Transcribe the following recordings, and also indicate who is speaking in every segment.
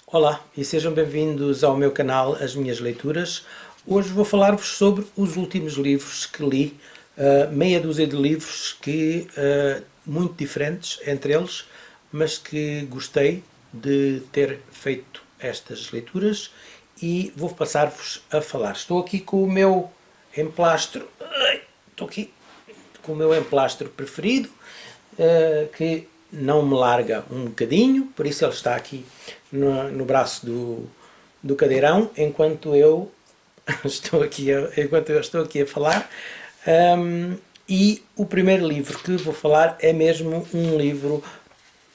Speaker 1: Olá e sejam bem-vindos ao meu canal As Minhas Leituras. Hoje vou falar-vos sobre os últimos livros que li, meia dúzia de livros muito diferentes entre eles, mas que gostei de ter feito estas leituras e vou passar-vos a falar. Estou aqui com o meu emplastro, preferido, que não me larga um bocadinho, por isso ele está aqui no braço do cadeirão, enquanto eu estou aqui a falar. E o primeiro livro que vou falar é mesmo um livro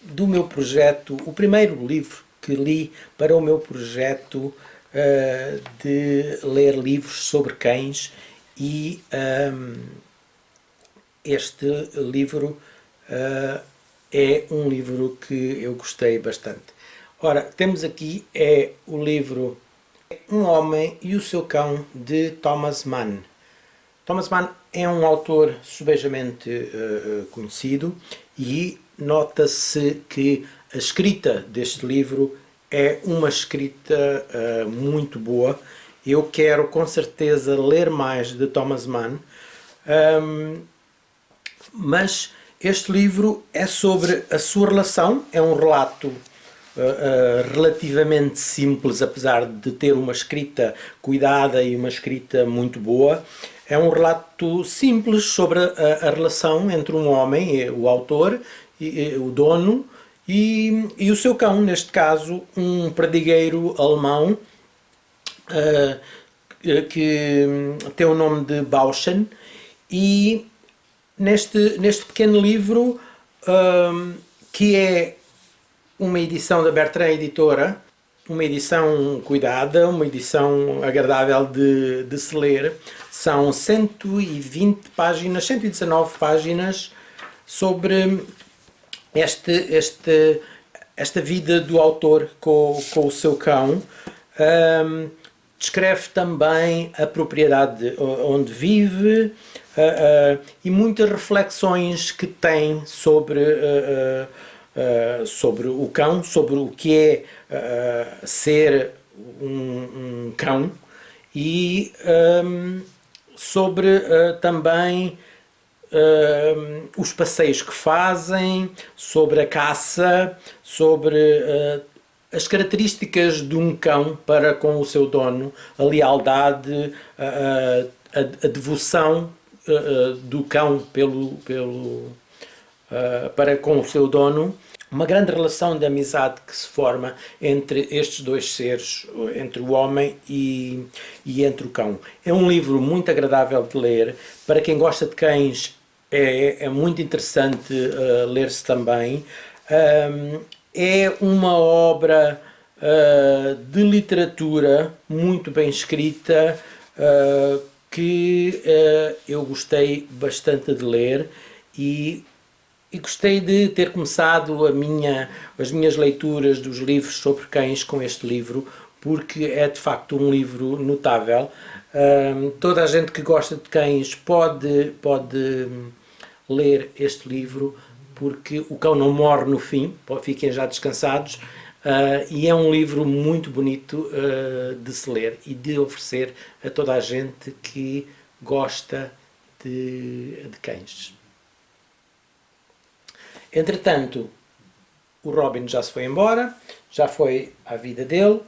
Speaker 1: do meu projeto, o primeiro livro que li para o meu projeto de ler livros sobre cães, e este livro é um livro que eu gostei bastante. Ora, temos aqui o livro Um Homem e o Seu Cão, de Thomas Mann. Thomas Mann é um autor subejamente conhecido, e nota-se que a escrita deste livro é uma escrita muito boa. Eu quero com certeza ler mais de Thomas Mann, mas este livro é sobre a sua relação, é um relato relativamente simples, apesar de ter uma escrita cuidada e uma escrita muito boa. É um relato simples sobre a relação entre um homem, o autor, o dono, e o seu cão, neste caso um perdigueiro alemão, que tem o nome de Bauschen. E neste pequeno livro, que é uma edição da Bertrand Editora, uma edição cuidada, uma edição agradável de se ler, são 120 páginas, 119 páginas sobre esta vida do autor com o seu cão. Descreve também a propriedade onde vive, e muitas reflexões que tem sobre o cão, sobre o que é ser um cão, e sobre também os passeios que fazem, sobre a caça, sobre as características de um cão para com o seu dono, a lealdade, a devoção do cão para com o seu dono. Uma grande relação de amizade que se forma entre estes dois seres, entre o homem e entre o cão. É um livro muito agradável de ler. Para quem gosta de cães, é muito interessante ler-se também. É uma obra de literatura muito bem escrita, que eu gostei bastante de ler, e gostei de ter começado as minhas leituras dos livros sobre cães com este livro, porque é de facto um livro notável. Toda a gente que gosta de cães pode ler este livro, porque o cão não morre no fim, fiquem já descansados. E é um livro muito bonito de se ler e de oferecer a toda a gente que gosta de cães. Entretanto, o Robin já se foi embora, já foi à vida dele,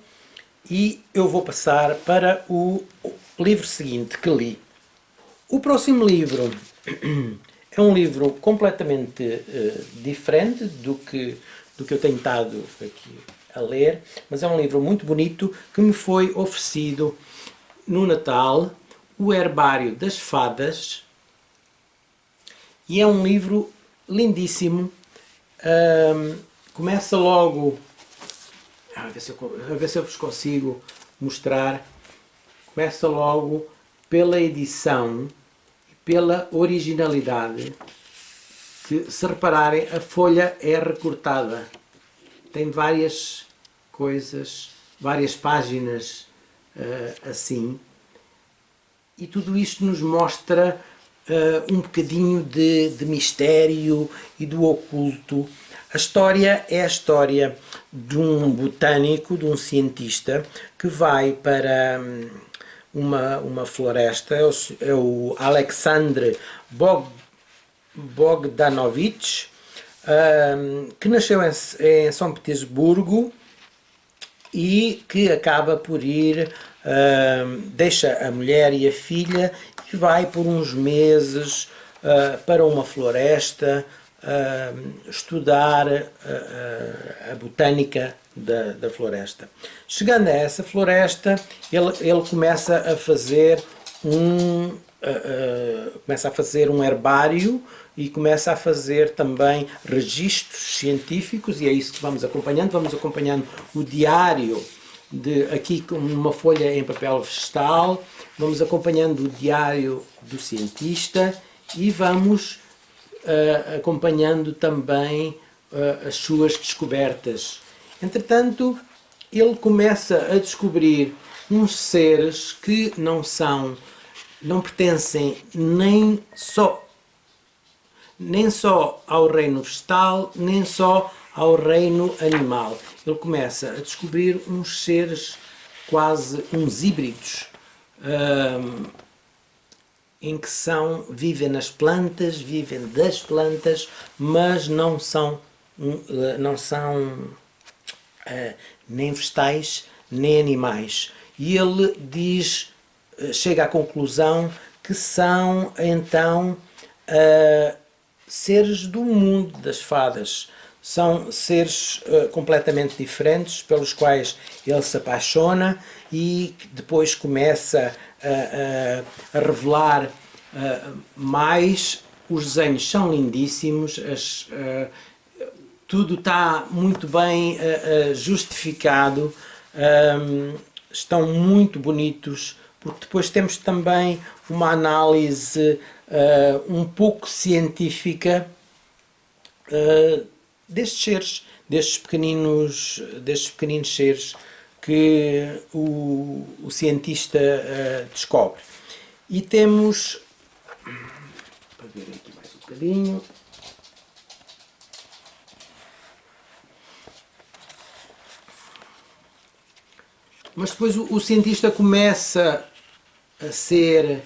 Speaker 1: e eu vou passar para o livro seguinte que li. O próximo livro é um livro completamente diferente do que eu tenho estado aqui a ler, mas é um livro muito bonito que me foi oferecido no Natal, O Herbário das Fadas, e é um livro lindíssimo. Começa logo, a ver se eu vos consigo mostrar. Começa logo pela edição e pela originalidade, que, se repararem, a folha é recortada, tem várias coisas, várias páginas assim, e tudo isto nos mostra um bocadinho de mistério e do oculto. A história é a história de um botânico, de um cientista, que vai para uma floresta, é o Alexandre Bogdanovich, que nasceu em São Petersburgo e que acaba por ir, deixa a mulher e a filha e vai por uns meses para uma floresta estudar a botânica da floresta. Chegando a essa floresta, ele começa a fazer um herbário e começa a fazer também registros científicos, e é isso que vamos acompanhando o diário aqui com uma folha em papel vegetal, vamos acompanhando o diário do cientista e vamos acompanhando também as suas descobertas. Entretanto, ele começa a descobrir uns seres que não pertencem nem só ao reino vegetal, nem só ao reino animal. Ele começa a descobrir uns seres quase uns híbridos, em que vivem nas plantas, vivem das plantas, mas não são nem vegetais nem animais. E ele chega à conclusão que são então seres do mundo das fadas. São seres completamente diferentes, pelos quais ele se apaixona e depois começa a revelar mais. Os desenhos são lindíssimos, tudo está muito bem justificado, estão muito bonitos, porque depois temos também uma análise um pouco científica destes pequeninos seres que o cientista descobre. E temos, para ver aqui mais um bocadinho, mas depois o cientista começa a ser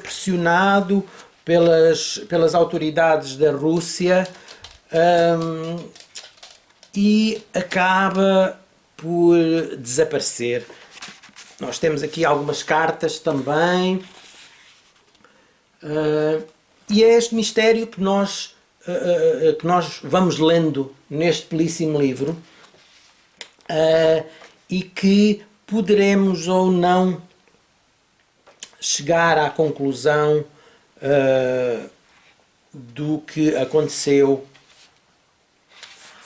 Speaker 1: pressionado pelas autoridades da Rússia, e acaba por desaparecer. Nós temos aqui algumas cartas também, e é este mistério que nós vamos lendo neste belíssimo livro, e que poderemos ou não chegar à conclusão do que aconteceu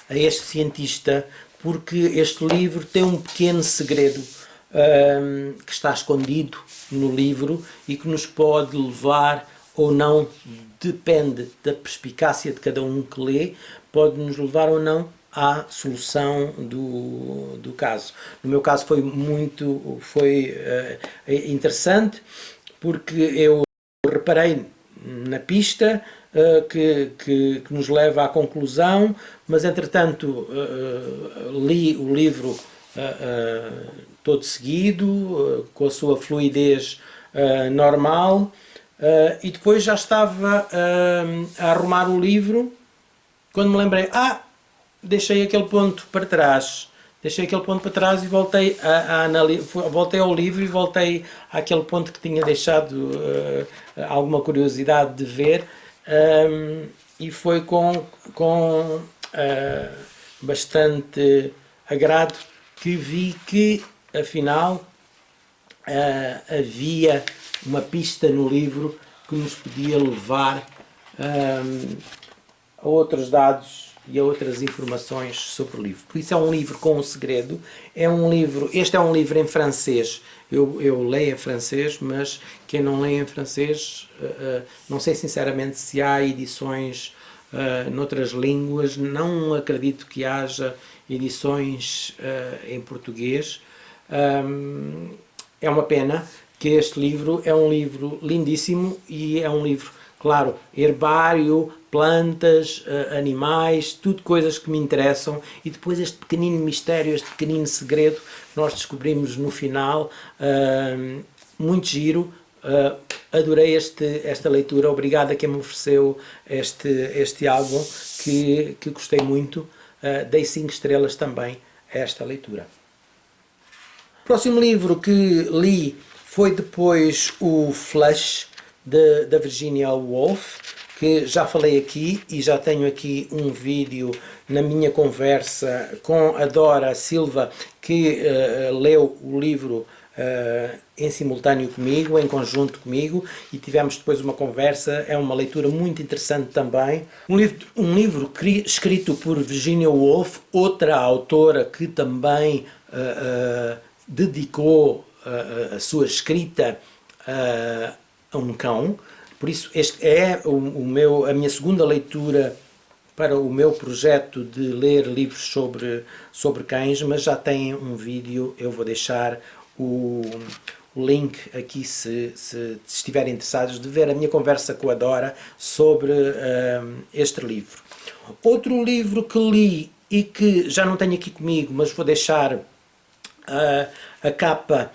Speaker 1: a este cientista, porque este livro tem um pequeno segredo que está escondido no livro e que nos pode levar ou não, depende da perspicácia de cada um que lê, pode nos levar ou não à solução do caso. No meu caso foi interessante, porque eu reparei na pista que nos leva à conclusão, mas entretanto li o livro todo seguido, com a sua fluidez normal, e depois já estava a arrumar o livro quando me lembrei, deixei aquele ponto para trás e voltei voltei ao livro e voltei àquele ponto que tinha deixado alguma curiosidade de ver, e foi com bastante agrado que vi que afinal havia uma pista no livro que nos podia levar a outros dados e a outras informações sobre o livro. Por isso é um livro com um segredo. Este é um livro em francês. Eu leio em francês, mas quem não lê em francês, não sei sinceramente se há edições noutras línguas. Não acredito que haja edições em português. é uma pena que este livro é um livro lindíssimo e é um livro, claro, herbário, plantas, animais, tudo coisas que me interessam, e depois este pequenino mistério, este pequenino segredo que nós descobrimos no final, muito giro. Adorei esta leitura, obrigado a quem me ofereceu este álbum, que gostei muito. Dei 5 estrelas também a esta leitura. O próximo livro que li foi depois o Flush, da Virginia Woolf, que já falei aqui e já tenho aqui um vídeo na minha conversa com a Dora Silva, que leu o livro em simultâneo comigo, em conjunto comigo, e tivemos depois uma conversa. É uma leitura muito interessante também. Um livro escrito por Virginia Woolf, outra autora que também dedicou a sua escrita a um cão. Por isso, este é a minha segunda leitura para o meu projeto de ler livros sobre cães, mas já tem um vídeo. Eu vou deixar o link aqui se estiverem interessados de ver a minha conversa com a Dora sobre este livro. Outro livro que li e que já não tenho aqui comigo, mas vou deixar a capa,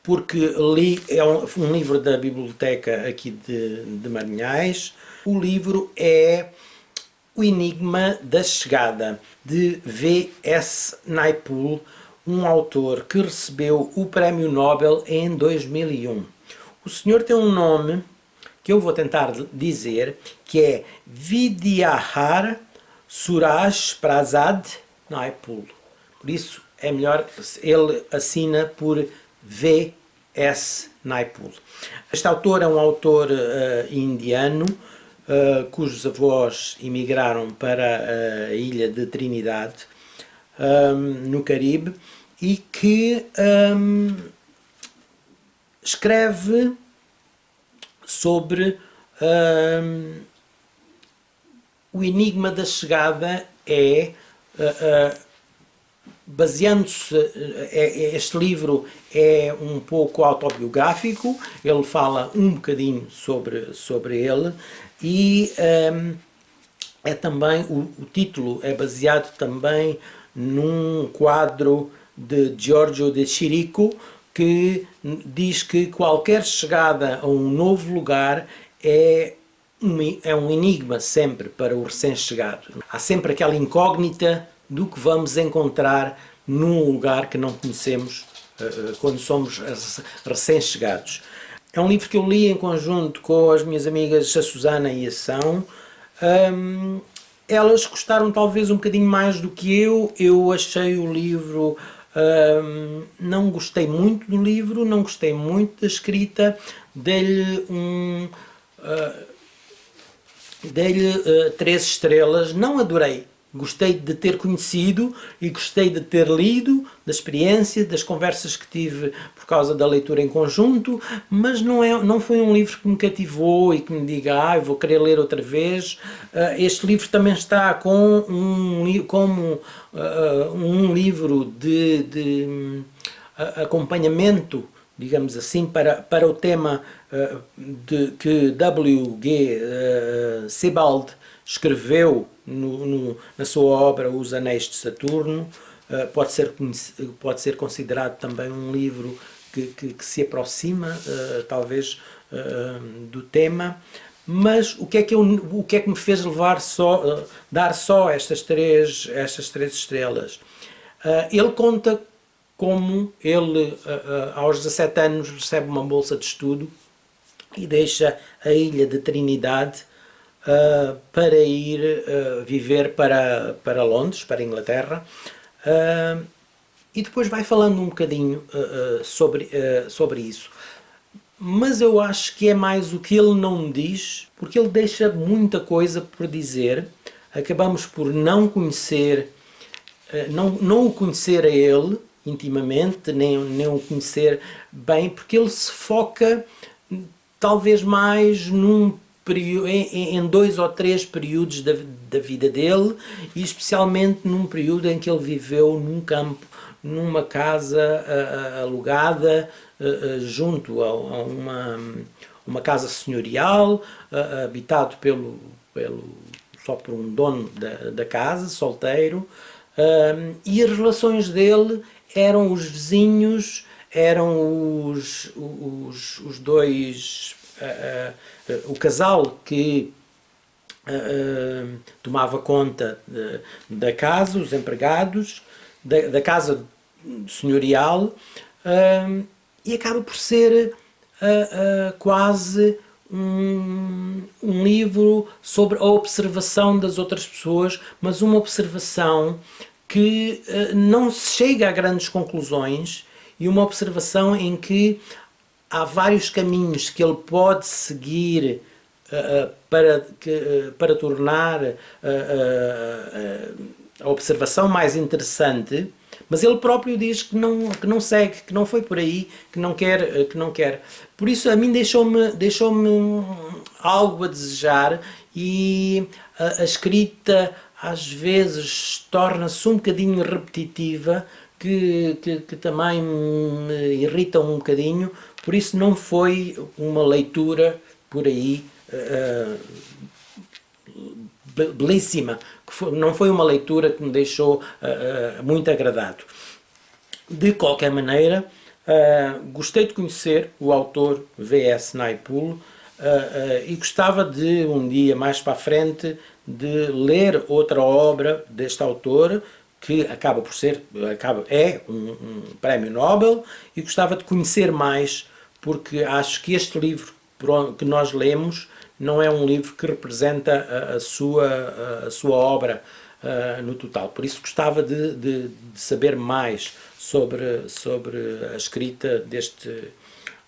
Speaker 1: porque li, é um livro da biblioteca aqui de Marinhais. O livro é O Enigma da Chegada, de V.S. Naipaul, um autor que recebeu o Prémio Nobel em 2001. O senhor tem um nome que eu vou tentar dizer, que é Vidyadhar Suraj Prasad Naipaul. Por isso é melhor, ele assina por V.S. Naipaul. Este autor é um autor indiano, cujos avós emigraram para a ilha de Trinidade, no Caribe, e que escreve sobre o enigma da chegada. Baseando-se, este livro é um pouco autobiográfico, ele fala um bocadinho sobre ele, e é também, o título é baseado também num quadro de Giorgio de Chirico, que diz que qualquer chegada a um novo lugar é um enigma sempre para o recém-chegado. Há sempre aquela incógnita do que vamos encontrar num lugar que não conhecemos quando somos recém-chegados. É um livro que eu li em conjunto com as minhas amigas a Susana e a São. Elas gostaram talvez um bocadinho mais do que eu achei o livro, não gostei muito do livro, não gostei muito da escrita, dei-lhe 3 estrelas, não adorei. Gostei de ter conhecido e gostei de ter lido, da experiência, das conversas que tive por causa da leitura em conjunto, mas não foi um livro que me cativou e que me diga, eu vou querer ler outra vez. Este livro também está como um livro de acompanhamento, digamos assim, para o tema que W.G. Sebald escreveu na sua obra Os Anéis de Saturno. Pode ser considerado também um livro que se aproxima, talvez, do tema. Mas o que é que me fez dar só estas três estrelas? Ele conta como ele, aos 17 anos, recebe uma bolsa de estudo e deixa a ilha de Trinidade para ir viver para Londres, para a Inglaterra, e depois vai falando um bocadinho sobre isso. Mas eu acho que é mais o que ele não diz, porque ele deixa muita coisa por dizer. Acabamos por não conhecer, não o conhecer a ele intimamente, nem o conhecer bem, porque ele se foca talvez mais em 2 ou 3 períodos da vida dele, e especialmente num período em que ele viveu num campo numa casa alugada junto a uma casa senhorial, habitado só por um dono da casa, solteiro, e as relações dele eram os vizinhos, eram os dois, o casal que tomava conta da casa, os empregados, da casa senhorial, e acaba por ser quase um livro sobre a observação das outras pessoas, mas uma observação que não se chega a grandes conclusões, e uma observação em que há vários caminhos que ele pode seguir para tornar a observação mais interessante, mas ele próprio diz que não segue, que não foi por aí, que não quer. Por isso a mim deixou-me algo a desejar, e a escrita às vezes torna-se um bocadinho repetitiva, que também me irrita um bocadinho. Por isso não foi uma leitura por aí belíssima, não foi uma leitura que me deixou muito agradado. De qualquer maneira, gostei de conhecer o autor V.S. Naipaul, e gostava de um dia mais para a frente de ler outra obra deste autor, que é um prémio Nobel, e gostava de conhecer mais, porque acho que este livro que nós lemos não é um livro que representa a sua obra no total. Por isso gostava de saber mais sobre a escrita deste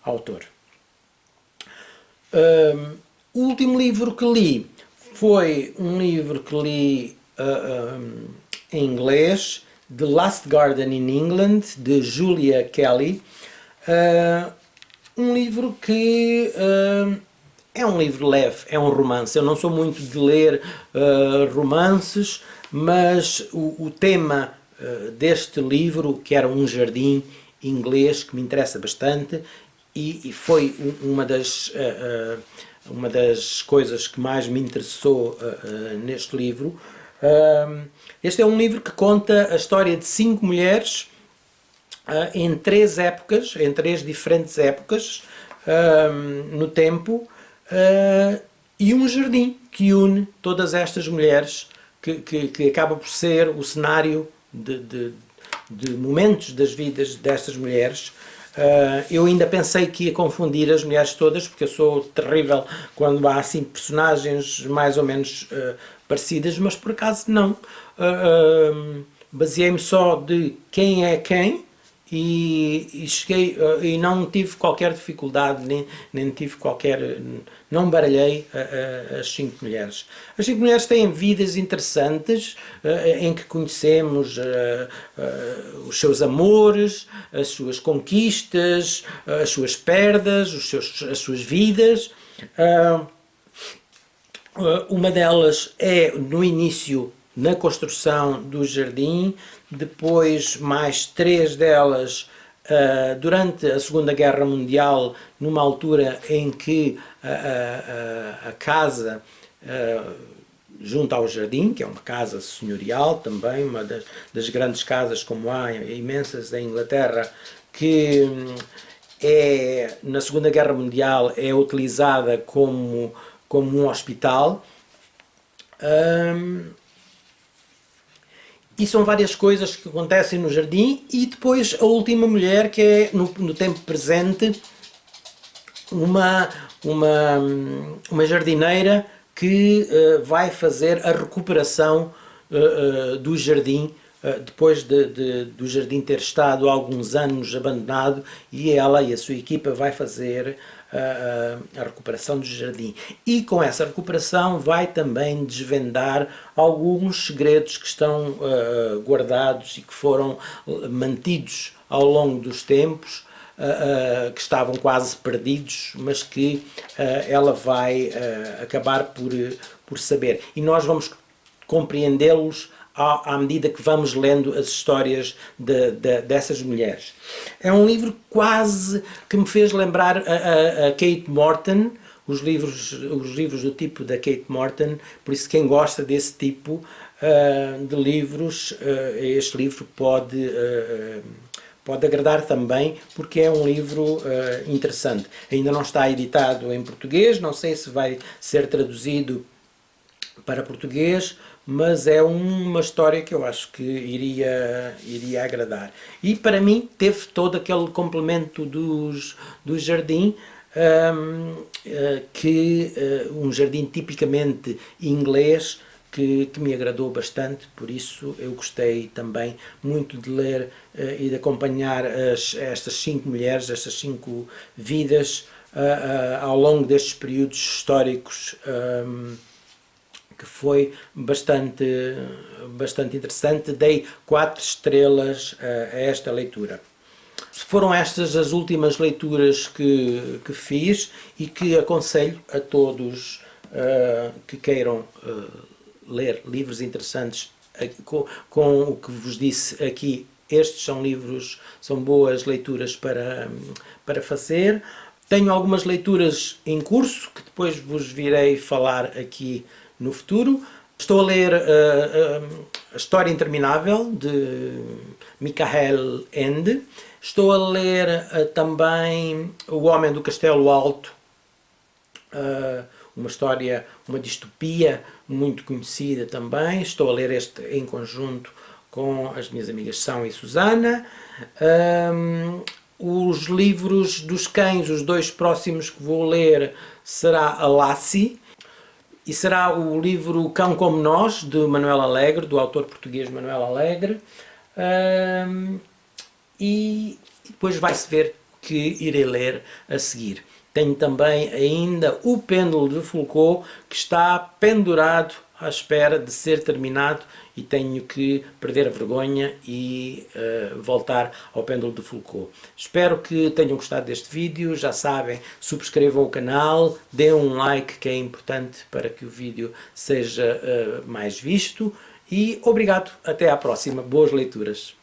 Speaker 1: autor. O último livro que li foi um livro que li em inglês, The Last Garden in England, de Julia Kelly. Um livro que é um livro leve, é um romance. Eu não sou muito de ler romances, mas o tema deste livro, que era um jardim inglês, que me interessa bastante, e foi uma das coisas que mais me interessou neste livro. Este é um livro que conta a história de 5 mulheres em 3 épocas, em 3 diferentes épocas no tempo, e um jardim que une todas estas mulheres, que acaba por ser o cenário de momentos das vidas destas mulheres. Eu ainda pensei que ia confundir as mulheres todas, porque eu sou terrível quando há assim personagens mais ou menos parecidas, mas por acaso não. Baseei-me só de quem é quem, e cheguei, e não tive qualquer dificuldade, nem tive não baralhei as 5 mulheres. As 5 mulheres têm vidas interessantes, em que conhecemos os seus amores, as suas conquistas, as suas perdas, as suas vidas. Uma delas é no início, na construção do jardim, depois mais 3 delas durante a Segunda Guerra Mundial, numa altura em que a casa junto ao jardim, que é uma casa senhorial também, uma das grandes casas, como há imensas em Inglaterra, que na Segunda Guerra Mundial é utilizada como um hospital. E são várias coisas que acontecem no jardim. E depois a última mulher, que é no tempo presente, uma jardineira que vai fazer a recuperação do jardim, depois do jardim ter estado alguns anos abandonado, e ela e a sua equipa vai fazer a recuperação do jardim. E com essa recuperação vai também desvendar alguns segredos que estão guardados e que foram mantidos ao longo dos tempos, que estavam quase perdidos, mas que ela vai acabar por saber. E nós vamos compreendê-los à medida que vamos lendo as histórias dessas mulheres. É um livro quase que me fez lembrar a Kate Morton, os livros do tipo da Kate Morton, por isso quem gosta desse tipo de livros, este livro pode agradar também, porque é um livro interessante. Ainda não está editado em português, não sei se vai ser traduzido para português, mas é uma história que eu acho que iria agradar. E para mim teve todo aquele complemento do jardim, um jardim tipicamente inglês, que me agradou bastante, por isso eu gostei também muito de ler e de acompanhar estas 5 mulheres, estas 5 vidas ao longo destes períodos históricos, que foi bastante interessante. Dei 4 estrelas a esta leitura. Foram estas as últimas leituras que fiz e que aconselho a todos que queiram ler livros interessantes. Com o que vos disse aqui, estes são livros, são boas leituras para fazer. Tenho algumas leituras em curso que depois vos virei falar aqui no futuro. Estou a ler A História Interminável, de Michael Ende. Estou a ler também O Homem do Castelo Alto, uma história, uma distopia muito conhecida também. Estou a ler este em conjunto com as minhas amigas São e Susana. Os livros dos cães, os 2 próximos que vou ler, será a Lassie, e será o livro Cão Como Nós, de Manuel Alegre, do autor português Manuel Alegre. E depois vai-se ver que irei ler a seguir. Tenho também ainda O Pêndulo de Foucault, que está pendurado à espera de ser terminado, e tenho que perder a vergonha e voltar ao Pêndulo de Foucault. Espero que tenham gostado deste vídeo. Já sabem, subscrevam o canal, deem um like, que é importante para que o vídeo seja mais visto, e obrigado, até à próxima, boas leituras.